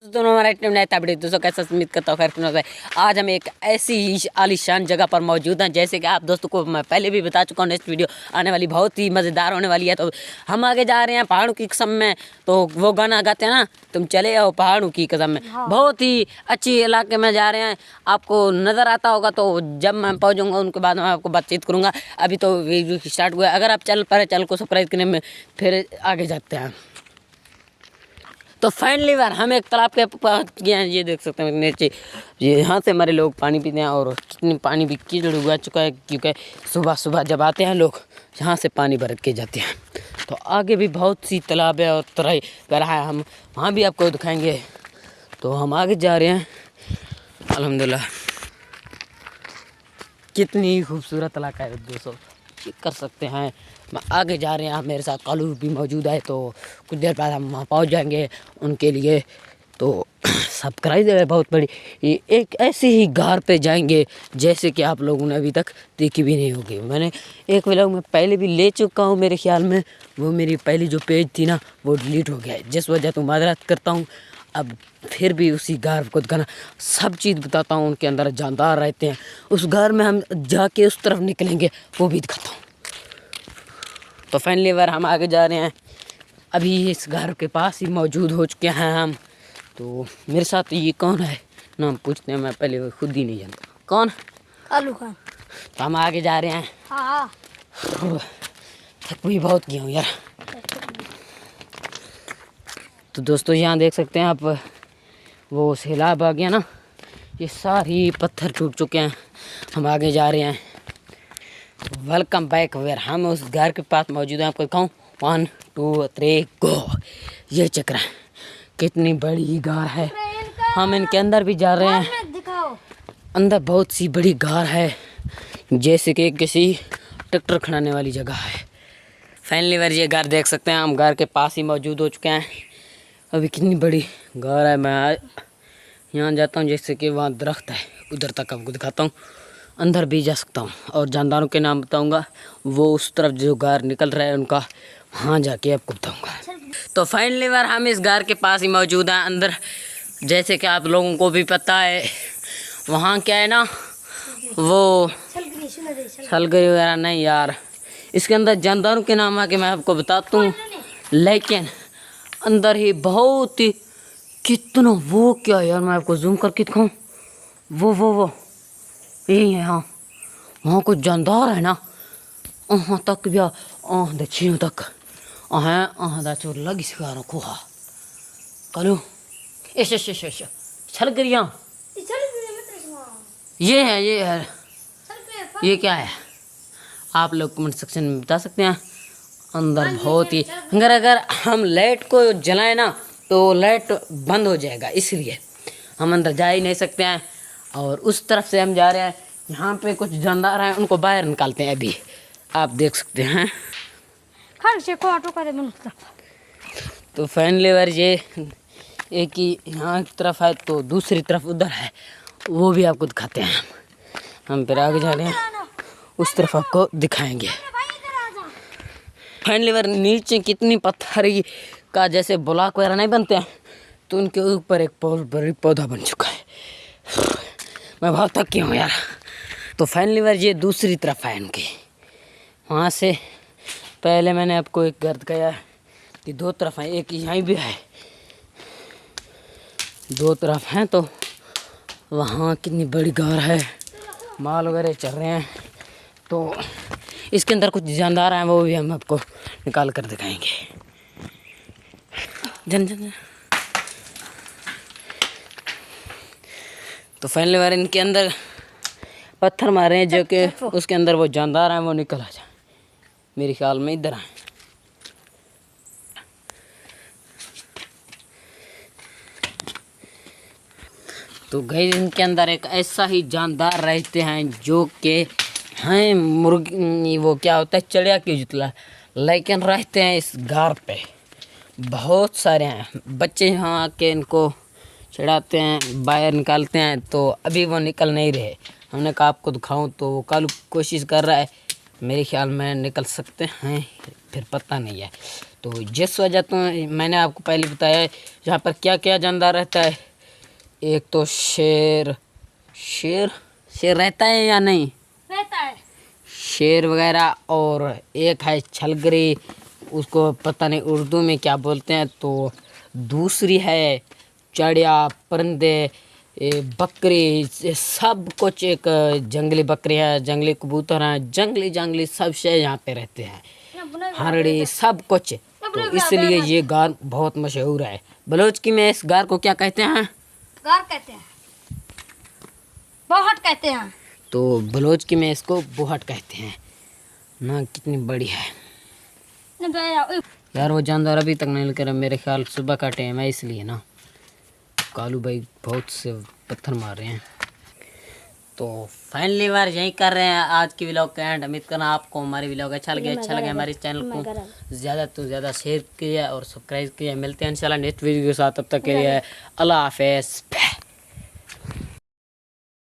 तो दोनों हमारा टाइम नहीं था बड़ी दोस्तों कैसा उम्मीद करता हूँ। आज हम एक ऐसी ही आलीशान जगह पर मौजूद हैं, जैसे कि आप दोस्तों को मैं पहले भी बता चुका हूँ। नेक्स्ट वीडियो आने वाली बहुत ही मज़ेदार होने वाली है। तो हम आगे जा रहे हैं पहाड़ों की कसम में। तो वो गाना गाते हैं ना, तुम चले आओ पहाड़ों की कसम में। बहुत ही अच्छी इलाके में जा रहे हैं, आपको नज़र आता होगा। तो जब मैं पहुँचूँगा उनके बाद मैं आपको बातचीत करूँगा। अभी तो वीडियो स्टार्ट हुआ है। अगर आप चैनल पर चैनल को सब्सक्राइब करने में फिर आगे जाते हैं। तो फाइनली बार हम एक तालाब के पास गए हैं। ये देख सकते हैं नीचे, ये यहाँ से हमारे लोग पानी पीते हैं। और कितनी पानी भी कीचड़ उगा चुका है, क्योंकि सुबह सुबह जब आते हैं लोग यहाँ से पानी भर के जाते हैं। तो आगे भी बहुत सी तालाब है और तराई गहरा है, हम वहाँ भी आपको दिखाएंगे। तो हम आगे जा रहे हैं। अल्हम्दुलिल्लाह कितनी खूबसूरत इलाका है दोस्तों, कर सकते हैं। मैं आगे जा रहे हैं, आप मेरे साथ कालू भी मौजूद है। तो कुछ देर बाद हम वहाँ पहुँच जाएंगे उनके लिए। तो सब्सक्राइब है बहुत बड़ी, ये एक ऐसी ही गार पे जाएंगे जैसे कि आप लोगों ने अभी तक देखी भी नहीं होगी। मैंने एक व्लॉग में पहले भी ले चुका हूँ मेरे ख्याल में। वो मेरी पहली जो पेज थी ना वो डिलीट हो गया है, जिस वजह तो माजरत करता हूँ। अब फिर भी उसी घर को दिखाना, सब चीज़ बताता हूँ। उनके अंदर जानदार रहते हैं। उस घर में हम जाके उस तरफ निकलेंगे, वो भी दिखाता हूँ। तो फाइनली बार हम आगे जा रहे हैं। अभी इस घर के पास ही मौजूद हो चुके हैं हम। तो मेरे साथ ये कौन है नाम पूछते हैं, मैं पहले खुद ही नहीं जानता कौन। कालू खान। तो हम आगे जा रहे हैं। हाँ थक भी बहुत गया हूँ यार। तो दोस्तों यहाँ देख सकते हैं आप, वो सैलाब आ गया ना, ये सारी पत्थर टूट चुके हैं। हम आगे जा रहे हैं। वेलकम बैक वेयर, हम उस घर के पास मौजूद हैं। आपको दिखाऊँ 1 2 3 गो। ये चक्र है, कितनी बड़ी गार है। हम इनके अंदर भी जा रहे हैं। अंदर बहुत सी बड़ी गार है, जैसे कि किसी ट्रैक्टर खड़ाने वाली जगह है। फाइनली वेयर ये गार देख सकते हैं, हम घर के पास ही मौजूद हो चुके हैं। अभी कितनी बड़ी गार है। मैं यहाँ जाता हूँ, जैसे कि वहाँ दरख्त है, उधर तक आपको दिखाता हूँ। अंदर भी जा सकता हूँ और जानदारों के नाम बताऊंगा। वो उस तरफ जो गार निकल रहा है उनका, वहाँ जाके आपको बताऊंगा। तो फाइनली बार हम इस गार के पास ही मौजूद हैं अंदर। जैसे कि आप लोगों को भी पता है, वहाँ क्या है ना, वो छलगरी वगैरह नहीं यार, इसके अंदर जानदारों के नाम आके मैं आपको बताता हूँ। लेकिन अंदर ही बहुत ही कितना, वो क्या यार, मैं आपको जूम करके दिखाऊँ। वो यही है। हाँ वहाँ कुछ जानदार है ना, वहाँ तक भी दक्षिण तक चोर लगी सिखा रखो। हाँ कलो छल करिया, ये है ये क्या है, आप लोग कमेंट सेक्शन में बता सकते हैं। अंदर बहुत ही, अगर हम लाइट को जलाएं ना तो लाइट बंद हो जाएगा, इसलिए हम अंदर जा ही नहीं सकते हैं। और उस तरफ से हम जा रहे हैं। यहाँ पे कुछ जानदार हैं, उनको बाहर निकालते हैं। अभी आप देख सकते हैं। तो फाइनली बार ये एक ही यहाँ की तरफ है, तो दूसरी तरफ उधर है, वो भी आपको दिखाते हैं। हम फिर आगे जा रहे हैं, उस तरफ आपको दिखाएंगे। फाइनली बार नीचे कितनी पत्थरी का जैसे ब्लॉक वगैरह नहीं बनते हैं, तो उनके ऊपर एक बहुत बड़ी पौधा बन चुका है। मैं बहुत थक गया हूँ यार। तो फाइनली बार ये दूसरी तरफ है इनकी। वहाँ से पहले मैंने आपको एक घर दिखाया कि 2 तरफ है, एक यहाँ भी है, 2 तरफ हैं। तो वहाँ कितनी बड़ी गार है, माल वगैरह चल रहे हैं। तो इसके अंदर कुछ जानदार हैं, वो भी हम आपको निकाल कर दिखाएंगे। जन तो फाइनली बार इनके अंदर पत्थर मारे हैं, जो कि उसके अंदर वो जानदार हैं, वो निकल आ जाए। मेरे ख्याल में इधर आए। तो गई इनके अंदर एक ऐसा ही जानदार रहते हैं, जो कि हैं मुर्गी, वो क्या होता है, चिड़िया की जुतला, लेकिन रहते हैं इस गार पे। बहुत सारे हैं बच्चे, यहाँ आके इनको चढ़ाते हैं, बाहर निकालते हैं। तो अभी वो निकल नहीं रहे। हमने कहा आपको दिखाऊं, तो वो कालू कोशिश कर रहा है। मेरे ख्याल में निकल सकते हैं, फिर पता नहीं है। तो जिस वजह तो मैंने आपको पहले बताया यहाँ पर क्या क्या जानदार रहता है। एक तो शेर शेर शेर रहता है या नहीं रहता है, शेर वगैरह, और एक है छलगरी, उसको पता नहीं उर्दू में क्या बोलते हैं। तो दूसरी है चिड़िया परिंदे, बकरी, ये सब कुछ, एक जंगली बकरी है, जंगली कबूतर हैं, जंगली सब शे यहाँ पे रहते हैं, हरड़ी सब कुछ। तो इसलिए ये गार बहुत मशहूर है। बलोच की में इस गार को क्या कहते हैं? गार कहते हैं, बहुत कहते हैं। तो बलोच की में इसको बोहट कहते हैं ना। कितनी बड़ी है यार। वो जानदार अभी तक नहीं निकल, मेरे ख्याल सुबह का टाइम है इसलिए ना। कालू भाई बहुत से पत्थर मार रहे हैं। तो फाइनली बार यही कर रहे हैं आज की व्लॉग का एंड। उम्मीद करना आपको हमारी व्लॉग अच्छा लगे हमारे चैनल को ज़्यादा तो ज़्यादा शेयर किया और सब्सक्राइब किया। मिलते हैं इंशाल्लाह नेक्स्ट वीडियो के साथ, तब तक के लिए अल्लाह हाफिज़।